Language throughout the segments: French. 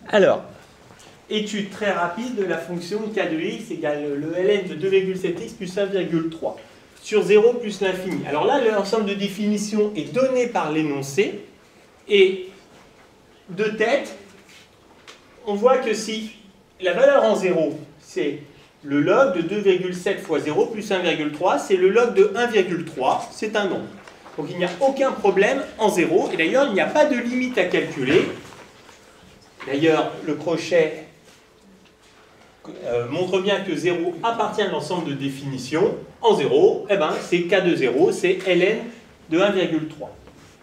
Alors, étude très rapide de la fonction k de x égale le ln de 2,7x plus 1,3 sur 0 plus l'infini. Alors là, l'ensemble de définition est donné par l'énoncé, et de tête, on voit que si la valeur en 0, c'est le log de 2,7 fois 0 plus 1,3, c'est le log de 1,3, c'est un nombre. Donc il n'y a aucun problème en 0, et d'ailleurs il n'y a pas de limite à calculer. D'ailleurs, le crochet montre bien que 0 appartient à l'ensemble de définition. En 0, eh ben, c'est k de 0, c'est ln de 1,3.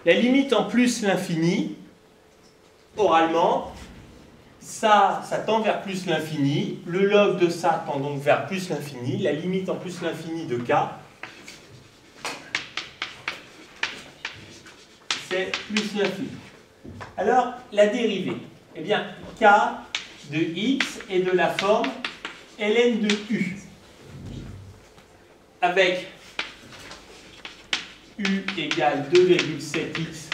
La limite en plus l'infini, oralement, ça tend vers plus l'infini. Le log de ça tend donc vers plus l'infini. La limite en plus l'infini de k, c'est plus l'infini. Alors, la dérivée. Eh bien, k de x est de la forme ln de u, avec u égale 2,7x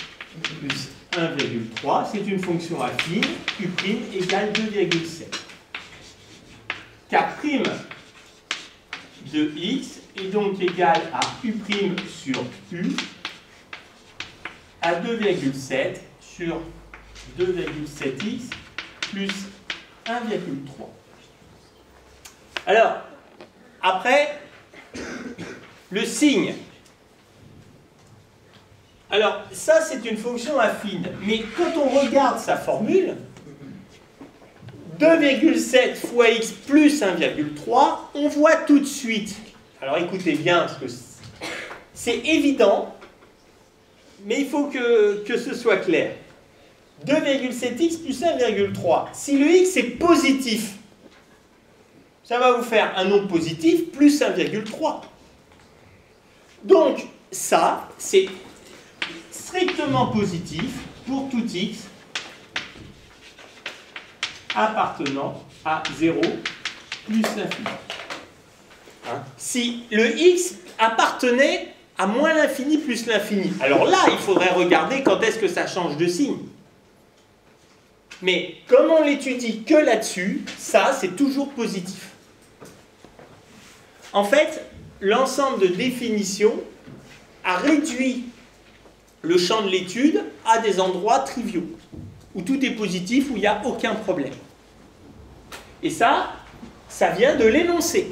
plus 1,3. C'est une fonction affine, u' égale 2,7. K' de x est donc égal à u' sur u, à 2,7 sur 2,7x plus 1,3. Alors, après, le signe. Alors, ça, c'est une fonction affine. Mais quand on regarde sa formule, 2,7 fois x plus 1,3, on voit tout de suite. Alors, écoutez bien, parce que c'est évident, mais il faut que ce soit clair. 2,7x plus 1,3. Si le x est positif, ça va vous faire un nombre positif plus 1,3. Donc, ça, c'est strictement positif pour tout x appartenant à 0 plus l'infini. Si le x appartenait à moins l'infini plus l'infini, alors là, il faudrait regarder quand est-ce que ça change de signe. Mais comme on l'étudie que là-dessus, ça, c'est toujours positif. En fait, l'ensemble de définitions a réduit le champ de l'étude à des endroits triviaux, où tout est positif, où il n'y a aucun problème. Et ça vient de l'énoncé.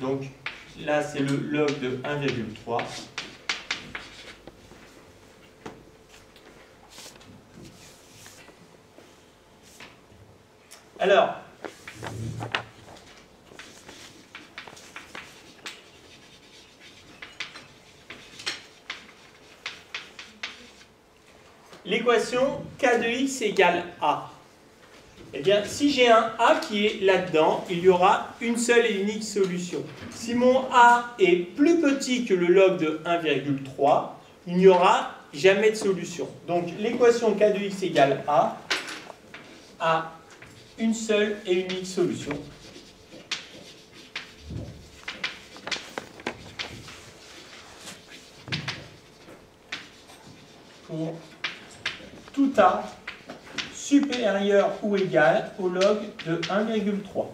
Donc là, c'est le log de 1,3. Alors, l'équation k de x égale a. Eh bien, si j'ai un a qui est là-dedans, il y aura une seule et unique solution. Si mon a est plus petit que le log de 1,3, il n'y aura jamais de solution. Donc, l'équation k de x égale a une seule et unique solution. Pour tout a supérieur ou égal au log de 1,3.